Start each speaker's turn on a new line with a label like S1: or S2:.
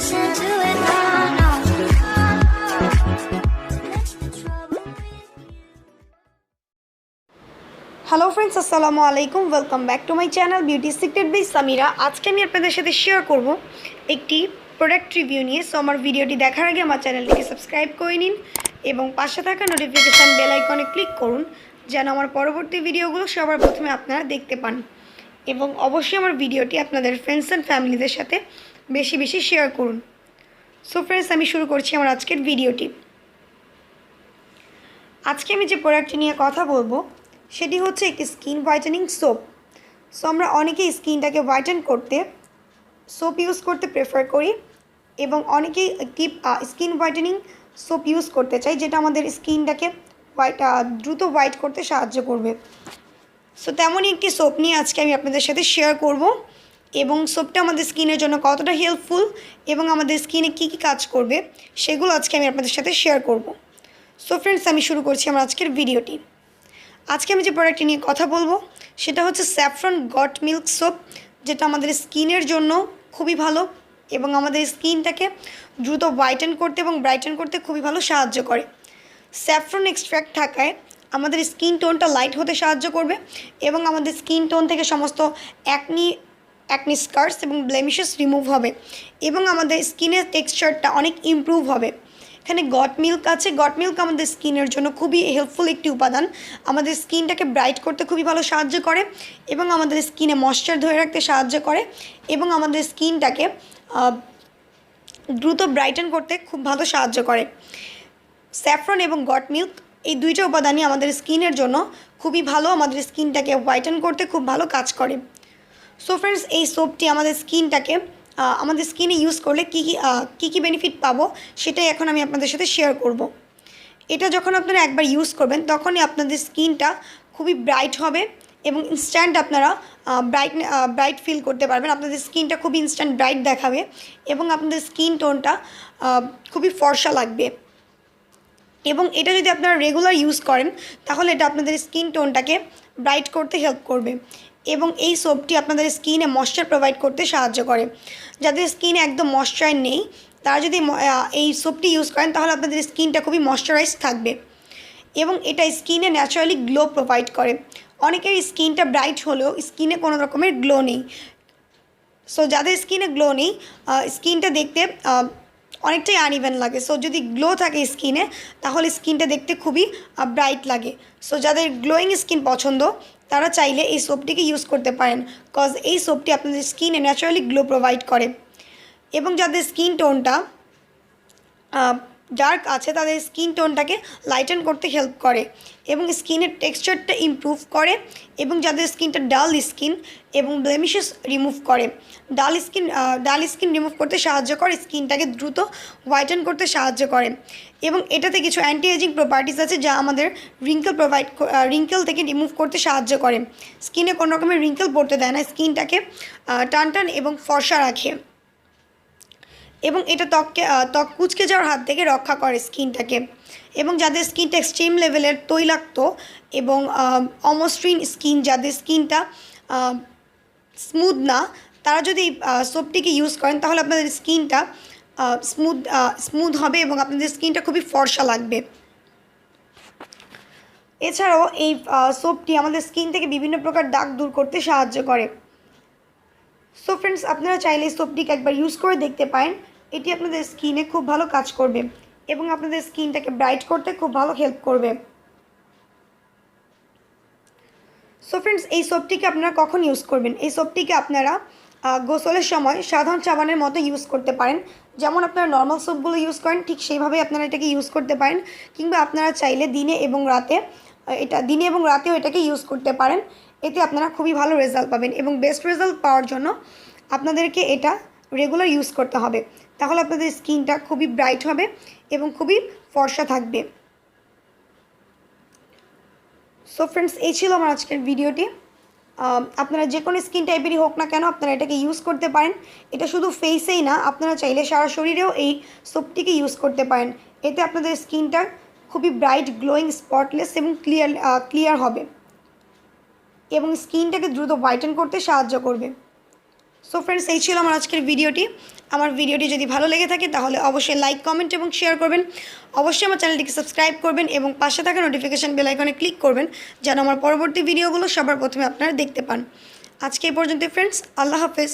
S1: listen to it now.
S2: Hello friends, আসসালামু আলাইকুম। Welcome back to my channel beauty secret by Samira. আজকে আমি আপনাদের সাথে শেয়ার করব একটি প্রোডাক্ট রিভিউ নিয়ে। সো আমার ভিডিওটি দেখার আগে আমার চ্যানেলটিকে সাবস্ক্রাইব করে নিন এবং পাশে থাকা নোটিফিকেশান বেল আইকনে ক্লিক করুন, যেন আমার পরবর্তী ভিডিওগুলো সবার প্রথমে আপনারা দেখতে পান। এবং অবশ্যই আমার ভিডিওটি আপনাদের ফ্রেন্ডস অ্যান্ড ফ্যামিলিদের সাথে বেশি বেশি শেয়ার করুন। সো ফ্রেন্ডস, আমি শুরু করছি আমার আজকের ভিডিওটি। আজকে আমি যে প্রোডাক্টটি নিয়ে কথা বলবো সেটি হচ্ছে একটি স্কিন হোয়াইটেনিং সোপ। সো আমরা অনেকেই স্কিনটাকে হোয়াইটেন করতে সোপ ইউজ করতে প্রেফার করি এবং অনেকেই একটি স্কিন হোয়াইটেনিং সোপ ইউজ করতে চাই, যেটা আমাদের স্কিনটাকে দ্রুত হোয়াইট করতে সাহায্য করবে। সো তেমনই একটি সোপ নিয়ে আজকে আমি আপনাদের সাথে শেয়ার করব এবং সোপটা আমাদের স্কিনের জন্য কতটা হেল্পফুল এবং আমাদের স্কিনে কী কী কাজ করবে সেগুলো আজকে আমি আপনাদের সাথে শেয়ার করব। সো ফ্রেন্ডস, আমি শুরু করছি আমার আজকের ভিডিওটি। আজকে আমি যে প্রোডাক্টটি নিয়ে কথা বলবো সেটা হচ্ছে স্যাফরন গট মিল্ক সোপ, যেটা আমাদের স্কিনের জন্য খুবই ভালো এবং আমাদের স্কিনটাকে দ্রুত হোয়াইটেন করতে এবং ব্রাইটেন করতে খুবই ভালো সাহায্য করে। স্যাফরন এক্সট্র্যাক্ট থাকায় আমাদের স্কিন টোনটা লাইট হতে সাহায্য করবে এবং আমাদের স্কিন টোন থেকে সমস্ত অ্যাকনি স্কার্স এবং ব্লেমিশেস রিমুভ হবে এবং আমাদের স্কিনের টেক্সচারটা অনেক ইমপ্রুভ হবে। এখানে গট মিল্ক আছে। গট মিল্ক আমাদের স্কিনের জন্য খুবই হেল্পফুল একটি উপাদান। আমাদের স্কিনটাকে ব্রাইট করতে খুবই ভালো সাহায্য করে এবং আমাদের স্কিনে ময়েশ্চার ধরে রাখতে সাহায্য করে এবং আমাদের স্কিনটাকে দ্রুত ব্রাইটেন করতে খুব ভালো সাহায্য করে। স্যাফরন এবং গট মিল্ক এই দুইটা উপাদানই আমাদের স্কিনের জন্য খুবই ভালো, আমাদের স্কিনটাকে হোয়াইটেন করতে খুব ভালো কাজ করে। সো ফ্রেন্ডস, এই সোপটি আমাদের স্কিনে ইউজ করলে কী কী বেনিফিট পাবো সেটাই এখন আমি আপনাদের সাথে শেয়ার করব। এটা যখন আপনারা একবার ইউজ করবেন তখনই আপনাদের স্কিনটা খুবই ব্রাইট হবে এবং ইনস্ট্যান্ট আপনারা ব্রাইট ফিল করতে পারবেন। আপনাদের স্কিনটা খুবই ইনস্ট্যান্ট ব্রাইট দেখাবে এবং আপনাদের স্কিন টোনটা খুবই ফর্সা লাগবে। এবং এটা যদি আপনারা রেগুলার ইউজ করেন তাহলে এটা আপনাদের স্কিন টোনটাকে ব্রাইট করতে হেল্প করবে এবং এই সোপটি আপনাদের স্কিনে ময়েশ্চার প্রোভাইড করতে সাহায্য করে। যাদের স্কিনে একদম ময়েশ্চার নেই তারা যদি এই সোপটি ইউজ করেন তাহলে আপনাদের স্কিনটা খুবই ময়েশ্চারাইজ থাকবে এবং এটা স্কিনে ন্যাচারালি গ্লো প্রোভাইড করে। অনেকের স্কিনটা ব্রাইট হলেও স্কিনে কোনো রকমের গ্লো নেই। সো যাদের স্কিনে গ্লো নেই, স্কিনটা দেখতে অনেকটাই আনইভেন লাগে। সো যদি গ্লো থাকে স্কিনে তাহলে স্কিনটা দেখতে খুবই ব্রাইট লাগে। সো যাদের গ্লোয়িং স্কিন পছন্দ তারা চাইলে এই সোপটিকে ইউজ করতে পারেন, কজ এই সোপটি আপনাদের স্কিনে ন্যাচারালি গ্লো প্রোভাইড করে। এবং যাদের স্কিন টোনটা ডার্ক আছে তাদের স্কিন টোনটাকে লাইটেন করতে হেল্প করে এবং স্কিনের টেক্সচারটা ইমপ্রুভ করে এবং যাদের স্কিনটা ডাল স্কিন এবং ব্লেমিশেস রিমুভ করে, ডাল স্কিন রিমুভ করতে সাহায্য করে, স্কিনটাকে দ্রুত হোয়াইটেন করতে সাহায্য করে এবং এটাতে কিছু অ্যান্টি এজিং প্রপার্টিস আছে যা আমাদের রিঙ্কেল থেকে রিমুভ করতে সাহায্য করে। স্কিনে কোনো রকমের রিঙ্কেল পড়তে দেয় না, স্কিনটাকে টান এবং ফর্সা রাখে এবং এটা ত্বক কুঁচকে যাওয়ার হাত থেকে রক্ষা করে স্কিনটাকে। এবং যাদের স্কিনটা এক্সট্রিম লেভেলের তৈলাক্ত এবং অমসৃণ স্কিন, যাদের স্কিনটা স্মুথ না, তারা যদি সোপটিকে ইউজ করেন তাহলে আপনাদের স্কিনটা স্মুথ হবে এবং আপনাদের স্কিনটা খুবই ফর্সা লাগবে। এছাড়াও এই সোপটি আমাদের স্কিন থেকে বিভিন্ন প্রকার দাগ দূর করতে সাহায্য করে। সো ফ্রেন্ডস, আপনারা চাইলে এই সোপটিকে একবার ইউজ করে দেখতে পারেন। এটি আপনাদের স্কিনে খুব ভালো কাজ করবে এবং আপনাদের স্কিনটাকে ব্রাইট করতে খুব ভালো হেল্প করবে। সো ফ্রেন্ডস, এই সোপটিকে আপনারা কখন ইউজ করবেন? এই সোপটিকে আপনারা গোসলের সময় সাধারণ সাবানের মতো ইউজ করতে পারেন। যেমন আপনারা নর্মাল সোপগুলো ইউজ করেন ঠিক সেইভাবেই আপনারা এটাকে ইউজ করতে পারেন, কিংবা আপনারা চাইলে দিনে এবং রাতেও এটাকে ইউজ করতে পারেন। এতে আপনারা খুবই ভালো রেজাল্ট পাবেন এবং বেস্ট রেজাল্ট পাওয়ার জন্য আপনাদেরকে এটা রেগুলার ইউজ করতে হবে, তাহলে আপনাদের স্কিনটা খুবই ব্রাইট হবে এবং খুবই ফর্সা থাকবে। সো ফ্রেন্ডস, এই ছিল আমার আজকের ভিডিওটি। আপনারা যে কোনো স্কিন টাইপেরই হোক না কেন আপনারা এটাকে ইউজ করতে পারেন। এটা শুধু ফেসেই না, আপনারা চাইলে সারা শরীরেও এই সোপটিকে ইউজ করতে পারেন। এতে আপনাদের স্কিনটা খুবই ব্রাইট, গ্লোয়িং, স্পটলেস এবং ক্লিয়ার হবে এবং স্কিনটাকে দ্রুত হোয়াইটেন করতে সাহায্য করবে। সো ফ্রেন্ডস, এই ছিল আমার আজকের ভিডিওটি। আমার ভিডিওটি যদি ভালো লেগে থাকে তাহলে অবশ্যই লাইক, কমেন্ট এবং শেয়ার করবেন। অবশ্যই আমার চ্যানেলটিকে সাবস্ক্রাইব করবেন এবং পাশে থাকা নোটিফিকেশান বেল আইকনে ক্লিক করবেন যেন আমার পরবর্তী ভিডিওগুলো সবার প্রথমে আপনারা দেখতে পান। আজকে এই পর্যন্ত ফ্রেন্ডস, আল্লাহ হাফেজ।